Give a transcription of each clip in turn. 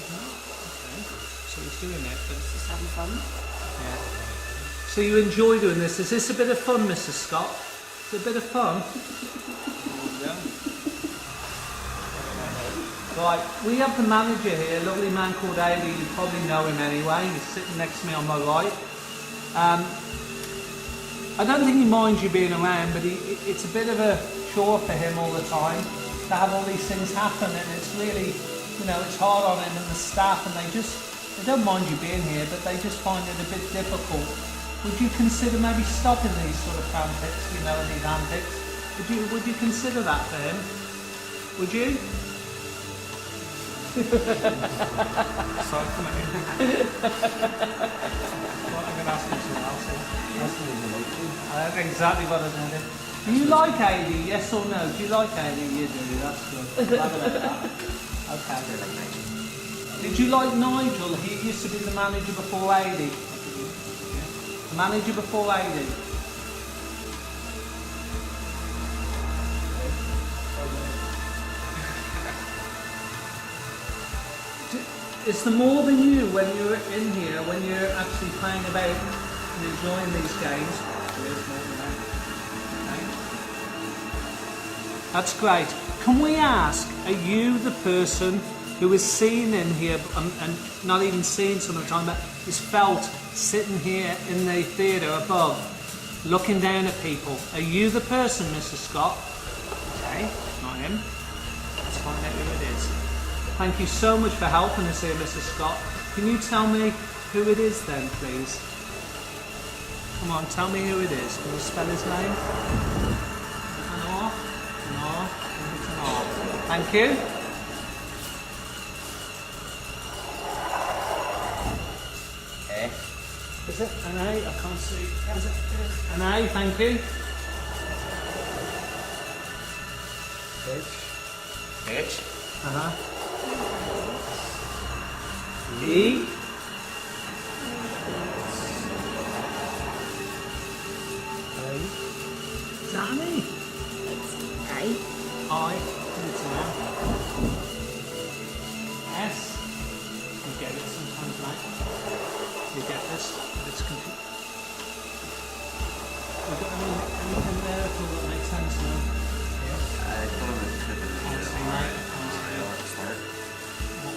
Okay. So he's doing it, but Just having fun. yeah. So you enjoy doing this. Is this a bit of fun, Mrs. Scott? Is it a bit of fun? Yeah. Right, we have the manager here, a lovely man called Aidy. You probably know him anyway. He's sitting next to me on my right. I don't think he minds you being around, but it's a bit of a chore for him all the time to have all these things happen, and it's really, you know, it's hard on him and the staff, and they don't mind you being here, but they just find it a bit difficult. Would you consider maybe stopping these sort of antics, you know, these antics? Would you consider that for him? Would you? Sorry, come on in. What I'm going to ask him something else. That's exactly what I did. Do you like AD? Yes or no? Do you like AD? You do. That's good. Glad about that. Okay. Did you like Nigel? He used to be the manager before AD. The manager before AD. Is there more than you when you're in here, when you're actually playing about and enjoying these games? There is more than that. Okay. That's great. Can we ask, are you the person who is seen in here, and not even seen some of the time, but is felt sitting here in the theatre above, looking down at people? Are you the person, Mrs. Scott? Okay, not him. Let's find out who it is. Thank you so much for helping us here, Mrs. Scott. Can you tell me who it is then, please? Come on, tell me who it is. Can you spell his name? An R? An R? It's an R. Thank you. A. Is it an A? I can't see. Is it an A? Thank you. H. Uh-huh. E. Danny. It's A. I. It's an S. You get it sometimes, mate. You get this. It's confusing. We've got anything there at all that makes sense now? I don't know. Can't see, mate. Can't see. What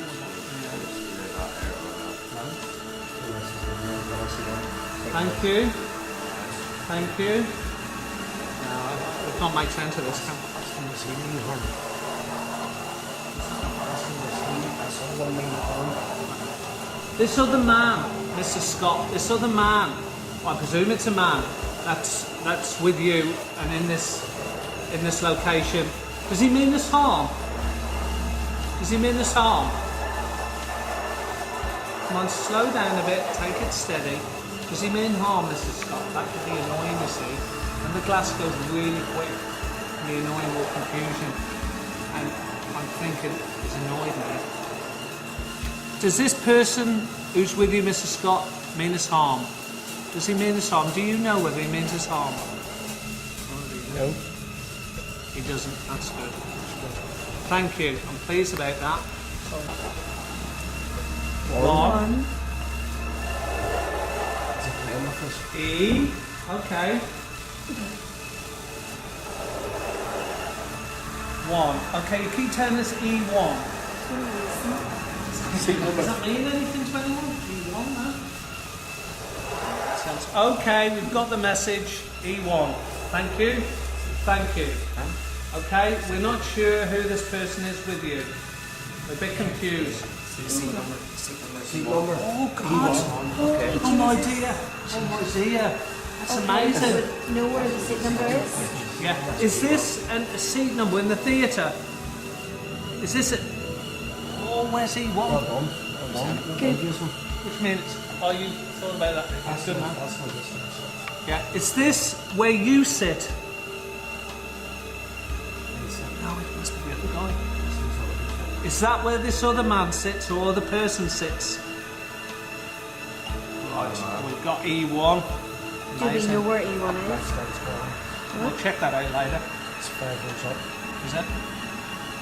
was that? Thank you. Thank you. No, we can't make sense of this, can we? This other man, Mr. Scott, this other man, I presume it's a man, that's with you and in this location. Does he mean us harm? Does he mean us harm? Come on, slow down a bit, take it steady. Does he mean harm, Mr. Scott? That could be annoying, you see. And the glass goes really quick, can be annoying or confusion. And I'm thinking, he's annoyed now. Does this person who's with you, Mr. Scott, mean us harm? Does he mean us harm? Do you know whether he means us harm? No. He doesn't. That's good. Thank you. I'm pleased about that. One. E. Okay. One. Okay, you keep telling us E1. Does that mean anything to anyone? E1, no? Okay, we've got the message. E1. Thank you. Thank you. Okay, we're not sure who this person is with you. We're a bit confused. Seat number. Oh God! Okay. Oh my dear! Oh my dear! That's amazing. Would know where the seat number is? Yeah. Is this a seat number in the theatre? Is this a... Oh, where's he? What? Good. Which means... Oh, you thought about that? That's good, man. Yeah. Is this where you sit? No, it must be the other guy. Is that where this other man sits or other person sits? Right, we've got E1. Do we know where E1 is? We'll check that out later. It's 5 minutes up. Is it?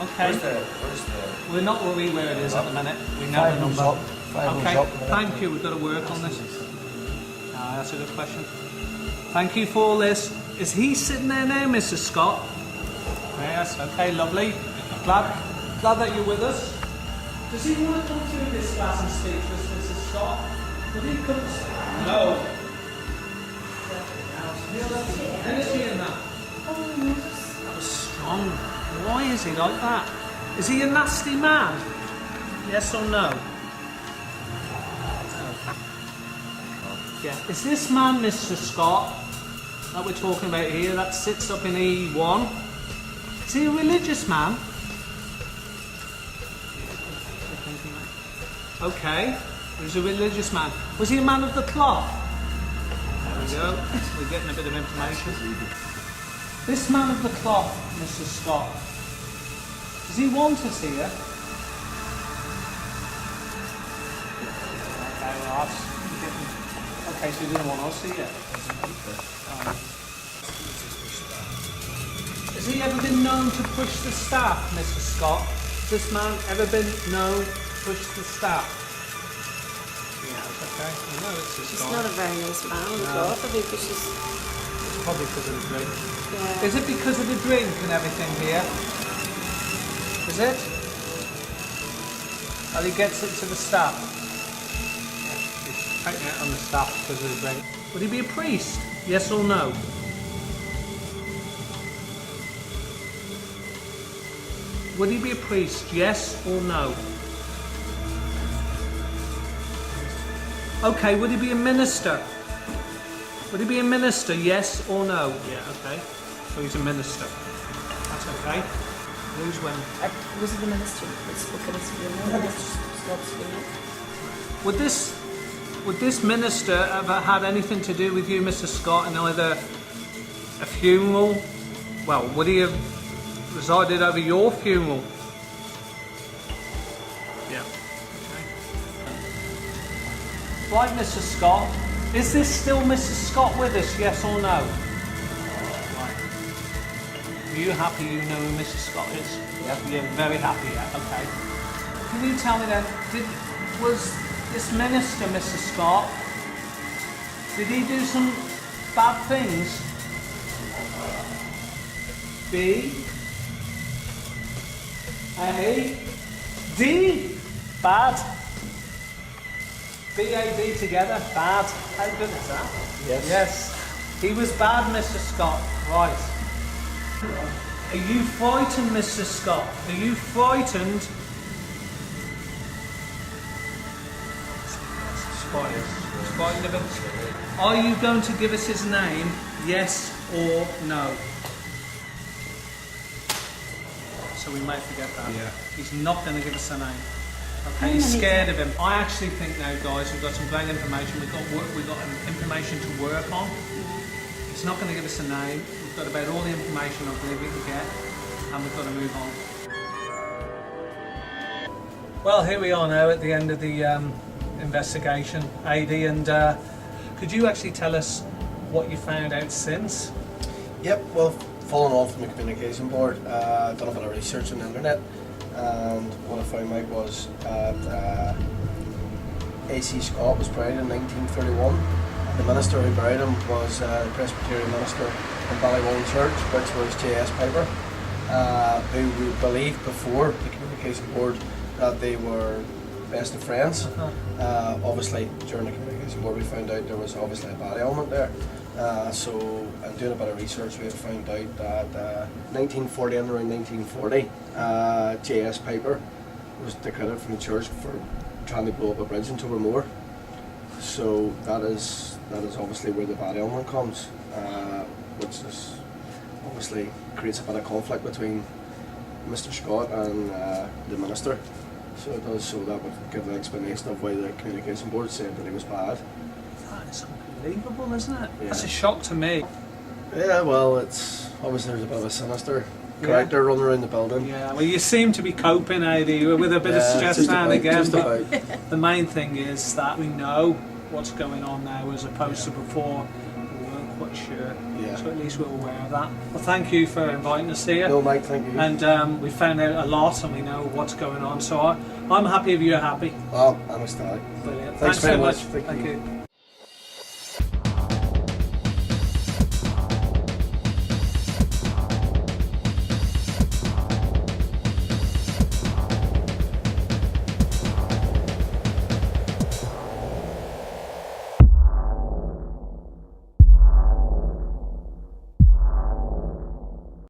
Okay. Where's the... We're not worried where it is at the minute. We know the number. Okay. Thank you. We've got to work on this. That's a good question. Thank you for all this. Is he sitting there now, Mrs. Scott? Yes. Okay. Lovely. Glad that you're with us. Does he want to come through this class and speak to us, Mrs. Scott? Would he come? No. Energy in that. That was strong. Why is he like that? Is he a nasty man? Yes or no? Yeah. Is this man, Mr. Scott, that we're talking about here, that sits up in E1, is he a religious man? Okay, he's a religious man. Was he a man of the cloth? There we go. We're getting a bit of information. This man of the cloth, Mr. Scott, does he want us here? Okay, well, okay, so he didn't want us here. Has he ever been known to push the staff, Mr. Scott? Has this man ever been known to push the staff? Yeah, okay. I know it's this She's guy. not a very nice man on the No. cloth, I think, because she's... It's probably because of the drink. Yeah. Is it because of the drink and everything here? Is it? And he gets it to the staff? Yeah, he's taking it on the staff because of the drink. Would he be a priest? Yes or no? Would he be a priest? Yes or no? Okay, would he be a minister? Would he be a minister? Yes or no? Yeah, okay. So he's a minister. That's okay. Who's when? Was it the minister that spoke at his funeral? Minister Scott's funeral? Would this minister ever had anything to do with you, Mr. Scott, in either a funeral? Well, would he have resided over your funeral? Yeah. Okay. Right, Mr. Scott. Is this still Mrs. Scott with us? Yes or no? Right. Are you happy you know who Mrs. Scott is? Yeah. You're very happy, yeah? Okay. Can you tell me then, was this minister, Mr. Scott, did he do some bad things? B A D bad. B-A-D together, bad. How good is that? Yes. Yes. He was bad, Mr. Scott. Right. Are you frightened, Mr. Scott? Are you frightened? Frightened of him. Are you going to give us his name? Yes or no? So we might forget that. Yeah. He's not going to give us a name. Okay, he's scared of him. I actually think now, guys, we've got some great information. We've got information to work on. He's not going to give us a name. We've got about all the information I believe we can get, and we've got to move on. Well, here we are now at the end of the investigation, AD, and could you actually tell us what you found out since? Yep, well, following on from the communication board, I've done a bit of research on the internet, and what I found out was that A.C. Scott was buried in 1931. The minister who buried him was the Presbyterian minister in Ballywall Church, which was J.S. Piper, who we believed before the communication board that they were best of friends. Obviously, during the communication board we found out there was obviously a bad element there. So, in doing a bit of research, we had found out that 1940 and around 1940, J.S. Piper was declared from the church for trying to blow up a bridge in Tobermore. So that is obviously where the bad element comes, which is obviously creates a bit of conflict between Mr. Scott and the minister. So it does, so that would give the explanation of why the communication board said that he was bad. That is unbelievable, isn't it? Yeah. That's a shock to me. Yeah, well, it's obviously there's a bit of a sinister character running around the building. Yeah, well, you seem to be coping, AD, with a bit of stress just now and about, again. just But about. the main thing is that we know what's going on now as opposed to before. quite sure. Yeah. So at least we're aware of that. Well, thank you for inviting us here. No, Mike, thank you. And we found out a lot, and we know what's going on. So I'm happy if you're happy. Well, I'm ecstatic. Brilliant. Thanks very so much. Thank you.